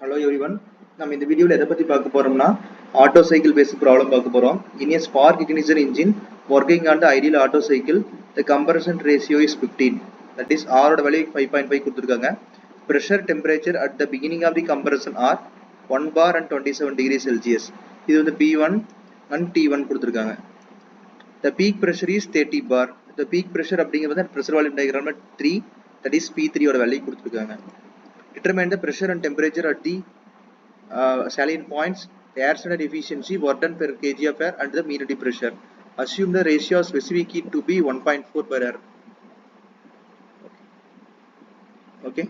Hello everyone. நம்ம இந்த வீடியோல எதை பத்தி பார்க்க போறோம்னா ஆட்டோ சைக்கிள் பேஸ்ட் ப்ராப்ளம் பார்க்க போறோம். In a spark ignition engine working on the ideal auto cycle, the compression ratio is 15. That is R ஓட வேல்யூ 5.5 கொடுத்திருக்காங்க. Pressure temperature at the beginning of the compression are 1 bar and 27 degrees Celsius. இது வந்து P1 and T1 கொடுத்திருக்காங்க. The peak pressure is 30 bar. The peak pressure அப்படிங்கிறது pressure volume diagramல 3, that is P3 ஓட value கொடுத்திருக்காங்க. Determine the pressure and temperature at the salient points, the air standard efficiency, work done per kg of air, and the mean pressure. Assume the ratio of specific heat to be 1.4 per air. Okay.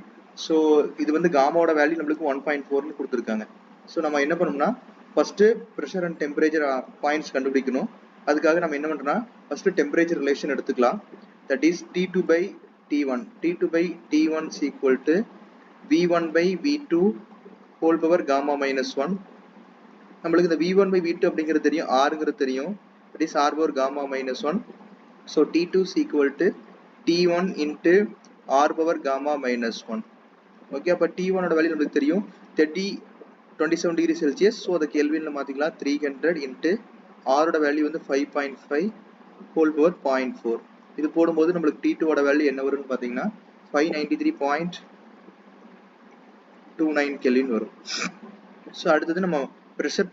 So இது வந்து காமாவோட value நம்மளுக்கு 1.4 னு கொடுத்திருக்காங்க. So நம்ம என்ன பண்ணணும்னா first pressure and temperature points கண்டுபிடிக்கணும். அதுக்காக நம்ம என்ன பண்றோம்னா ஃபர்ஸ்ட் டெம்பரேச்சர் ரிலேஷன் எடுத்துக்கலாம். That is T2 by T1. T2 by T1 is equal to V1 by V2 whole power gamma minus 1. நம்மளுக்கு இந்த V1 by V2 அப்படிங்கிறது தெரியும், Rங்கிறது தெரியும். That is R power gamma minus 1. So T2 is equal to T1 into R power gamma minus 1. Okay, அப்ப T1 ஓட value நமக்கு தெரியும் 27 degree Celsius. So அதை கெல்வின்ல மாத்திக்கலாம் 300 into R ஓட வேல்யூ வந்து 5.5 whole power 0.4. இது போடும்போது நம்மளுக்கு T2 ஓட வேல்யூ என்ன வரும்னு பாத்தீங்கன்னா 593.29 கெல்வின் வரும். ஸோ அடுத்தது நம்ம ப்ரெஷர்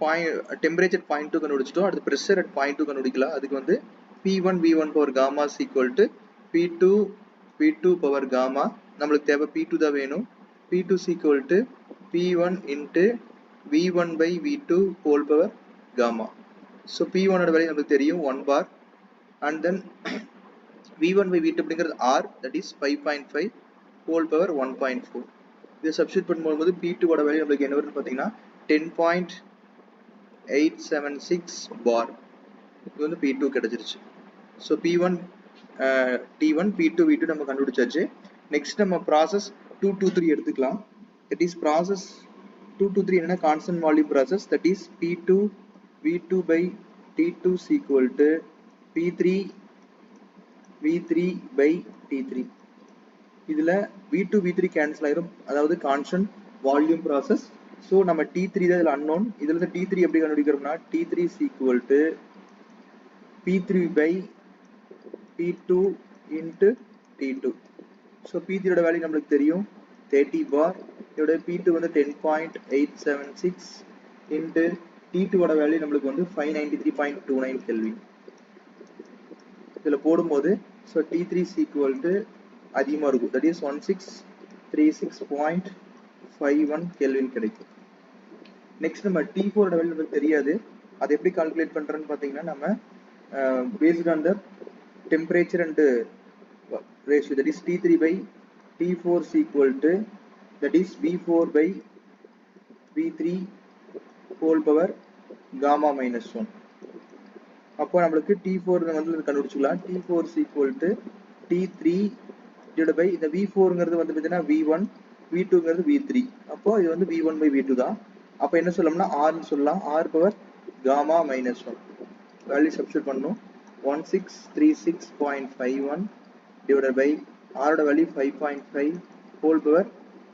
டெம்பரேச்சர் 0.2 கண்டுபிடிச்சிட்டோம். அடுத்து ப்ரெஷர் அட் 0.2 கண்டுபிடிக்கலாம். அதுக்கு வந்து P1 V1 power gamma is equal to P2 V2 power gamma. நம்மளுக்கு தேவை P2 தான் வேணும். P2 is equal to P1 into V1 by V2 whole power gamma. So P1 ஓட வேல்யூ நம்மளுக்கு தெரியும் 1 bar. And then V1 by V2 அப்படிங்கிறது R, that is 5.5 whole power 1.4. இதை substitute பண்ணும்போது P2 ஓட வேல்யூ நம்மளுக்கு என்ன வரும்னு பார்த்தீங்கன்னா 10.876 பார். இது வந்து P2 கிடைச்சிருச்சு. So P1 T1 P2 V2 நம்ம கண்டுபிடிச்சாச்சு. நெக்ஸ்ட் நம்ம ப்ராசஸ் 223 எடுத்துக்கலாம். தட் இஸ் ப்ராசஸ் 223 என்னன்னா constant volume process. That is P2 V2 by T2 is equal to P3 V3 by T3. இதுல V2 V3 கேன்சல் ஆயிரும், அதாவது கான்ஸ்டன்ட் வால்யூம் ப்ராசஸ். ஸோ நம்ம T3 தான் இதில் அன்னோன். இதுல இருந்து T3 எப்படி கண்டுபிடிக்கிறோம்னா T3 is equal to P3 by P2 into T2. So P3 ஓட வேல்யூ நம்மளுக்கு தெரியும் 30 bar. இதோட P2 வந்து 10.876 into T2 ஓட வேல்யூ நம்மளுக்கு வந்து 593.29 கெல்வின். இதில் போடும்போது so T3 is equal to அதிகமாக இருக்கும், தட் இஸ் 1636.51 கெல்வின் கிடைக்கும். நெக்ஸ்ட் நம்ம T4 ஓட வேல்யூ நமக்கு தெரியாது. அதை எப்படி கால்குலேட் பண்றோம்னு பார்த்தீங்கன்னா நம்ம paste on the temperature and ratio, that is T3 by T4 is equal to that is V4 by V3 whole power gamma minus 1. அப்போ நம்மளுக்கு T4 வந்து கண்டுபிடிச்சிக்கலாம். T4 is equal to T3 divided by இந்த V4ங்கிறது வந்து பார்த்தீங்கன்னா V1, V2ங்கிறது V3. அப்போ இது வந்து V1 by V2 தான். அப்போ என்ன சொல்லலாம்னா R னு சொல்லலாம். R power gamma minus 1 value substitute பண்ணணும். 1636.51 டிவைடட் பை R ஓட வேல்யூ 5.5 ஹோல் பவர்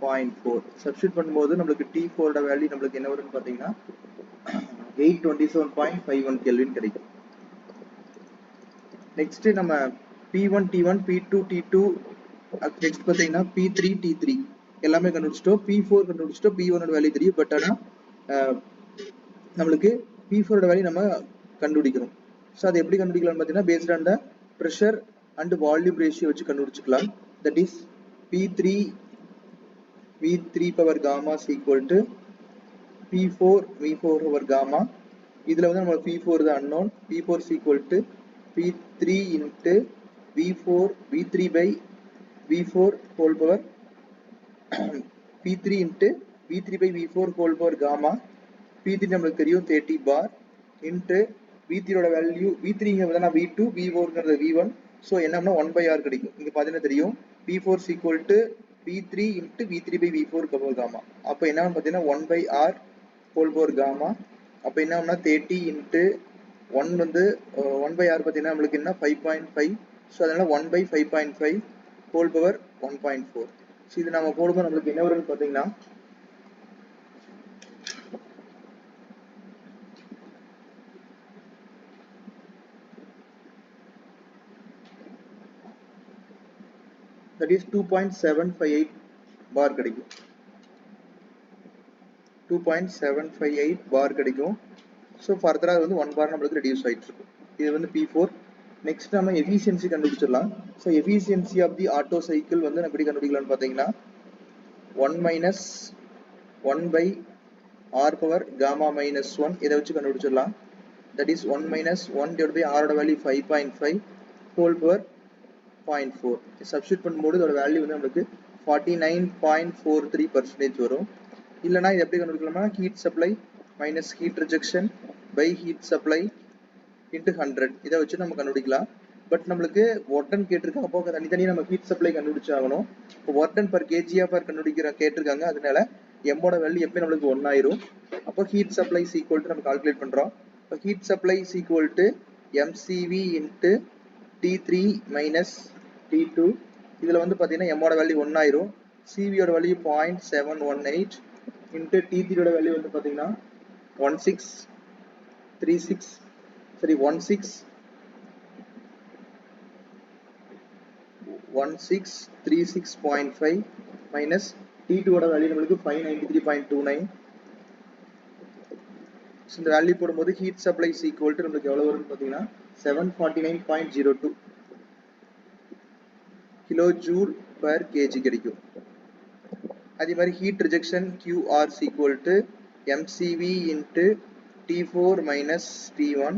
0.4. சப்ஸ்டிட் பண்ணும்போது நம்மளுக்கு T4 ஓட வேல்யூ நம்மளுக்கு என்ன வரும்னு பார்த்தீங்கன்னா 827.51 கெல்வின் கிடைக்கும். நெக்ஸ்ட் நம்ம P1 T1 P2 T2 next பார்த்தீங்கன்னா P3 T3 எல்லாமே கண்டுபிடிச்சிட்டோம். P4 கண்டுபிடிச்சிட்டோம். P1 ஓட வேல்யூ தெரியும், பட் ஆனால் நம்மளுக்கு P4 ஓட வேல்யூ நம்ம கண்டுபிடிக்கணும். ஸோ அதை எப்படி கண்டுபிடிக்கலாம்னு பார்த்தீங்கன்னா based on the pressure and volume ratio வச்சு கண்டுபிடிச்சிக்கலாம். That is P3 V3 power gamma is equal to P4 V4 power gamma. இதில் வந்து நம்ம P4 தான் unknown. P4 is equal to P3 into V4 V3 by V4 whole power P3 into V3 by V4 whole power gamma. P3 நம்மளுக்கு தெரியும் 30 bar into V3 ஓட value V3ங்கிறது V2, V4ங்கிறது V1. So என்னன்னா 1/R கிடைக்கும். இங்க பார்த்தீங்கன்னா தெரியும் P4 is equal to P3 into V3 by V4 power gamma. அப்போ என்ன பார்த்தீங்கன்னா 1/R whole power gamma. அப்போ என்ன 30 into 1 வந்து 1/R பார்த்தீங்கன்னா நம்மளுக்கு என்ன 5.5. ஸோ அதனால 1/5.5 ஹோல் பவர் 1.4. ஸோ இது நம்ம போடும்போது நம்மளுக்கு என்ன வரும்னு பார்த்தீங்கன்னா that is 2.758 bar கிடைக்கும். 2.758 bar கிடைக்கும். ஸோ ஃபர்தராக வந்து 1 bar நம்மளுக்கு ரெடியூஸ் ஆகிட்டு இருக்கும். இது வந்து P4. நெக்ஸ்ட் நம்ம எஃபிஷியன்சி கண்டுபிடிச்சிடலாம். So efficiency of the Otto cycle வந்து நம்ம எப்படி கண்டுபிடிக்கலாம்னு பார்த்தீங்கன்னா 1 minus 1 by r power gamma minus 1 இதை வச்சு கண்டுபிடிச்சிடலாம். that is 1 minus 1 divided by r ஓட வேல்யூ 5.5 whole power 0.4. சப்ஸ்டிட் பண்ணும்போது இதோட வேல்யூ வந்து நம்மளுக்கு 49.43% வரும். இல்லைனா இது எப்படி கண்டுபிடிக்கலாம்னா heat supply minus heat rejection by heat supply into 100 இதை வச்சு நம்ம கண்டுபிடிக்கலாம். பட் நம்மளுக்கு ஒர்டன் கேட்டிருக்காங்க, அப்போ தனித்தனியாக நம்ம ஹீட் சப்ளை கண்டுபிடிச்சாகணும். இப்போ ஒர்டன் பர் கேஜியா பர் கேட்டிருக்காங்க, அதனால எம்மோட வேல்யூ எப்பயும் நம்மளுக்கு 1 ஆயிரும். அப்போ ஹீட் சப்ளை ஈக்குவல் டு நம்ம கால்குலேட் பண்ணுறோம். இப்போ heat supply equal to MCV into T3 minus T2. இதில் வந்து பார்த்தீங்கன்னா எம்மோட வேல்யூ 1 ஆயிரும். சிவியோட வேல்யூ 0.718 இன்ட்டு T3 ஓட வேல்யூ வந்து பார்த்தீங்கன்னா 1636.5 மைனஸ் T2 ஓட வேல்யூ நம்மளுக்கு 593.29. இந்த வேல்யூ போடும்போது ஹீட் சப்ளை ஈக்குவல் டு நம்மளுக்கு எவ்வளவு வரும்னு பார்த்தீங்கன்னா 749.02 கிலோ ஜூல் பர் கேஜி கிடைக்கும். அதே மாதிரி heat rejection QR equal to MCV into T4 minus T1.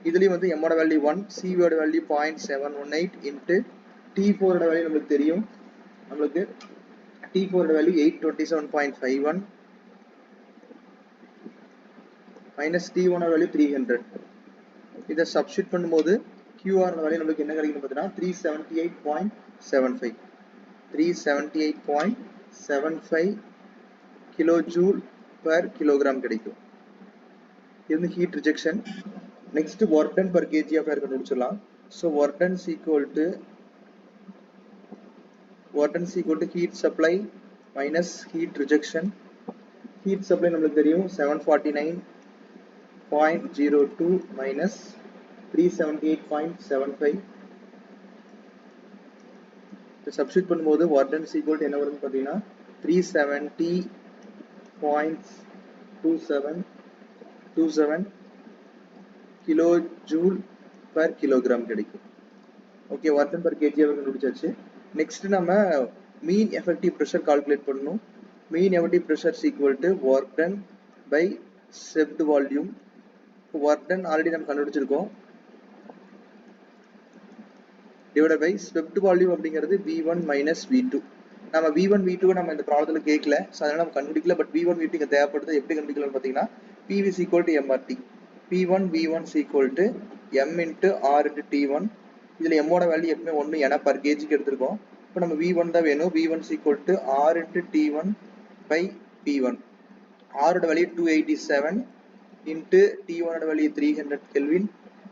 இதுலேயும் வந்து எம்மோட வேல்யூ 1, சிவியோட வேல்யூ 0.718 இன்ட்டு T4 ஓட வேல்யூ நம்மளுக்கு தெரியும். நம்மளுக்கு T4 ஓட வேல்யூ 827.51 மைனஸ் T1 ஓட வேல்யூ 300. இதை சப்ஸ்டிட் பண்ணும்போது QR ஓட வேல்யூ நம்மளுக்கு என்ன கிடைக்குன்னு பார்த்தீங்கன்னா 378.75 378.75 கிலோ ஜூல் பர் கிலோகிராம் கிடைக்கும். இது வந்து heat rejection. Next work done per kg of air கண்டுபிடிச்சிடலாம். So work done equal to heat supply minus heat rejection. Heat supply நம்மளுக்கு தெரியும் 749.02 மைனஸ் 378.75. சப்ஸ்டிட் பண்ணும்போது ஒர்க் டன் ஈக்குவல் டு என்ன வரும்னு பார்த்தீங்கன்னா 370.27 கிலோ ஜூல் பர் கிலோகிராம் கிடைக்கும். Okay, work done per kg கண்டுபிடிச்சாச்சு. Next நம்ம மீன் எஃபெக்டிவ் ப்ரெஷர் கால்குலேட் பண்ணணும். Mean effective pressure equal to work done by swept volume. Work ton already நம்ம கண்டுபிடிச்சிருக்கோம், divided by swept volume அப்படிங்கிறது V1 minus V2. நம்ம V1 V2 நம்ம இந்த ப்ராப்ளத்தில் கேட்கல, ஸோ அதனால நம்ம கண்டுபிடிக்கல. பட் V1 V2 இங்கே தேவைப்படுது. எப்படி கண்டுபிடிக்கலாம்னு பார்த்தீங்கன்னா PV equal to MRT. P1 V1 equal to M into R into T1. இதில் எம்மோட வேல்யூ எப்பவுமே 1 ஏன்னா பர் கேஜிக்கு எடுத்திருக்கோம். இப்போ நம்ம V1 தான் வேணும். V1 equal to R into T1 by P1. R ஓட வேல்யூ 287 இன்ட்டு T1 ஓட வேல்யூ 300 கெல்வின்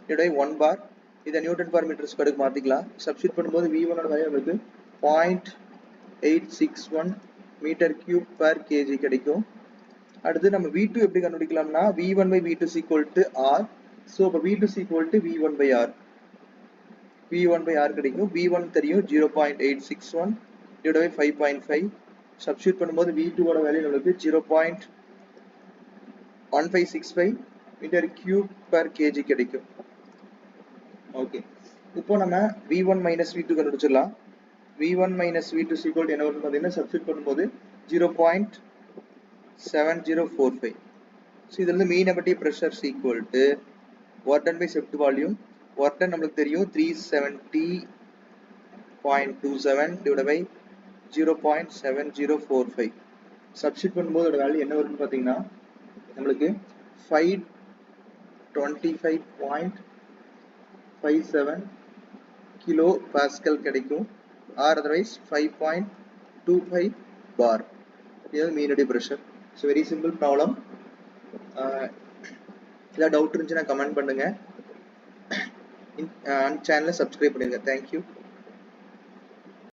டிவைட் 1 பார். இதை நியூட்டன் பர் மீட்டர் ஸ்கொயருக்கு மாற்றிக்கலாம். சப்ஸ்டிட் பண்ணும்போது V1 ஓட வேல்யூ நம்மளுக்கு 0.861 மீட்டர் கியூப் பர் கேஜி கிடைக்கும். அடுத்து நம்ம V2 எப்படி கண்டுபிடிக்கலாம்னா V1 by V2 equal to R. So இப்போ V2 equal to V1 by R. V1 by R கிடைக்கும். V1 தெரியும் 0.861 divided by 5.5. சப்ஸ்டிட் பண்ணும்போது V2 ஓட வேல்யூ நம்மளுக்கு 0.1565 மீட்டர் கியூப் பர் கேஜி கிடைக்கும். ஓகே, இப்போ நம்ம V1 minus V2 கண்டுபிடிச்சிடலாம். V1 minus V2 equal to என்ன வரும்னு பார்த்தீங்கன்னா சப்ஸ்டிட் பண்ணும்போது 0.7045. ஸோ இதுல இருந்து mean effective pressure equal to work done by swept volume. Work done நம்மளுக்கு தெரியும் 370.27 டிவைட் பை 0.7045. சப்ஸ்டிட் பண்ணும்போது அதோட வேல்யூ என்ன வரும்னு பார்த்தீங்கன்னா நம்மளுக்கு 525.57 கிலோ பாஸ்கல் கிடைக்கும். Or otherwise 5.25 bar. இது மீனுடைய pressure. So very simple problem. ஏதாவது டவுட் இருந்துச்சுன்னா கமெண்ட் பண்ணுங்க. சேனலை சப்ஸ்கிரைப் பண்ணுங்க. தேங்க்யூ.